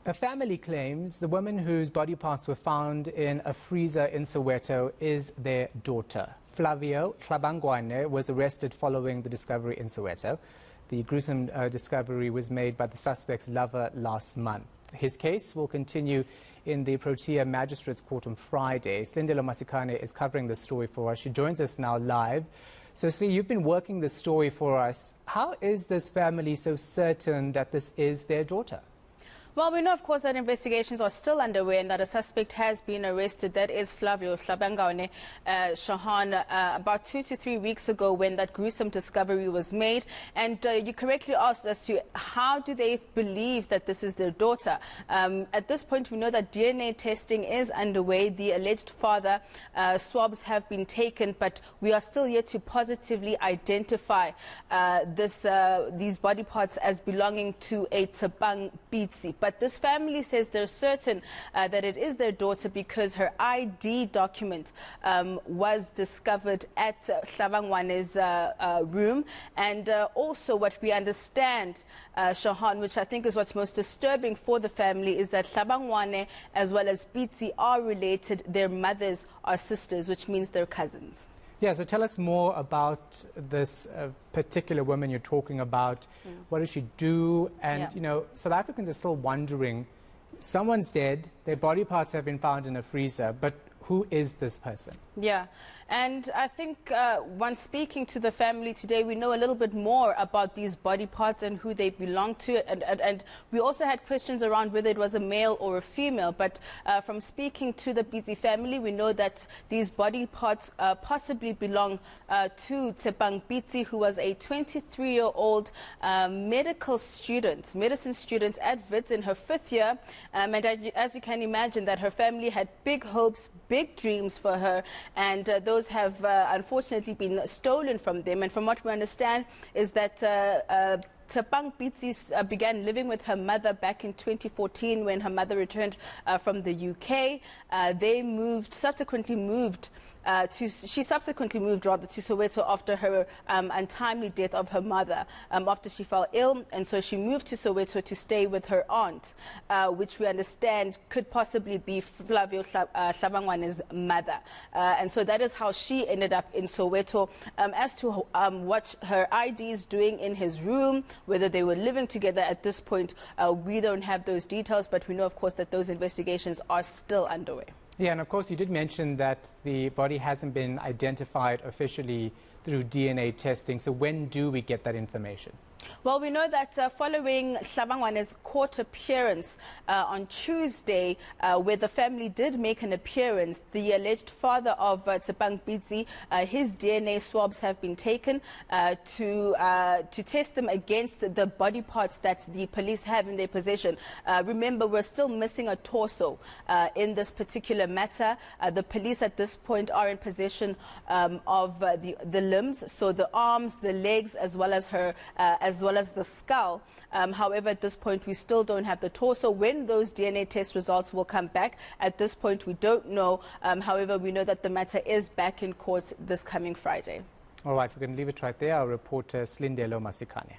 A family claims the woman whose body parts were found in a freezer in Soweto is their daughter. Flavio Tlabangwane was arrested following the discovery in Soweto. The gruesome discovery was made by the suspect's lover last month. His case will continue in the Protea Magistrates Court on Friday. Silindelo Masikane is covering the story for us. She joins us now live. So, Sli, you've been working the story for us. How is this family so certain that this is their daughter? Well, we know, of course, that investigations are still underway and that a suspect has been arrested. That is Flavio Tlabangwane, Shahan, about 2 to 3 weeks ago when that gruesome discovery was made. And you correctly asked as to how do they believe that this is their daughter. At this point, we know that DNA testing is underway. The alleged father swabs have been taken, but we are still yet to positively identify these body parts as belonging to a Tsebang Pitsi. But this family says they're certain that it is their daughter because her ID document was discovered at Tlabangwane's room. And also what we understand, Shahan, which I think is what's most disturbing for the family, is that Tlabangwane as well as Pitsi are related. Their mothers are sisters, which means they're cousins. Yeah, so tell us more about this particular woman you're talking about. What does she do? And, you know, South Africans are still wondering, someone's dead, their body parts have been found in a freezer, but who is this person? Yeah, and I think when speaking to the family today, we know a little bit more about these body parts and who they belong to. And we also had questions around whether it was a male or a female. But from speaking to the Pitsi family, we know that these body parts possibly belong to Tsebang Pitsi, who was a 23-year-old medicine student at Wits in her 5th year. And as you can imagine, that her family had big hopes, big dreams for her, and those have unfortunately been stolen from them. And from what we understand is that Tsebang Pitsi began living with her mother back in 2014 when her mother returned from the UK. She subsequently moved rather to Soweto after her untimely death of her mother, after she fell ill, and so she moved to Soweto to stay with her aunt, which we understand could possibly be Flavio Tlabangwane's mother. And so that is how she ended up in Soweto. As to what her ID is doing in his room, whether they were living together at this point, we don't have those details, but we know, of course, that those investigations are still underway. Yeah, and of course you did mention that the body hasn't been identified officially through DNA testing. So when do we get that information? Well, we know that following Tlabangwane's court appearance on Tuesday, where the family did make an appearance, the alleged father of Tsebang Pitsi, his DNA swabs have been taken to test them against the body parts that the police have in their possession. Remember, we're still missing a torso in this particular matter. The police at this point are in possession of the limbs, so the arms, the legs, as well as the skull. However, at this point, we still don't have the torso. When those DNA test results will come back, at this point, we don't know. However, we know that the matter is back in court this coming Friday. All right, we're going to leave it right there. Our reporter, Silindelo Masikane.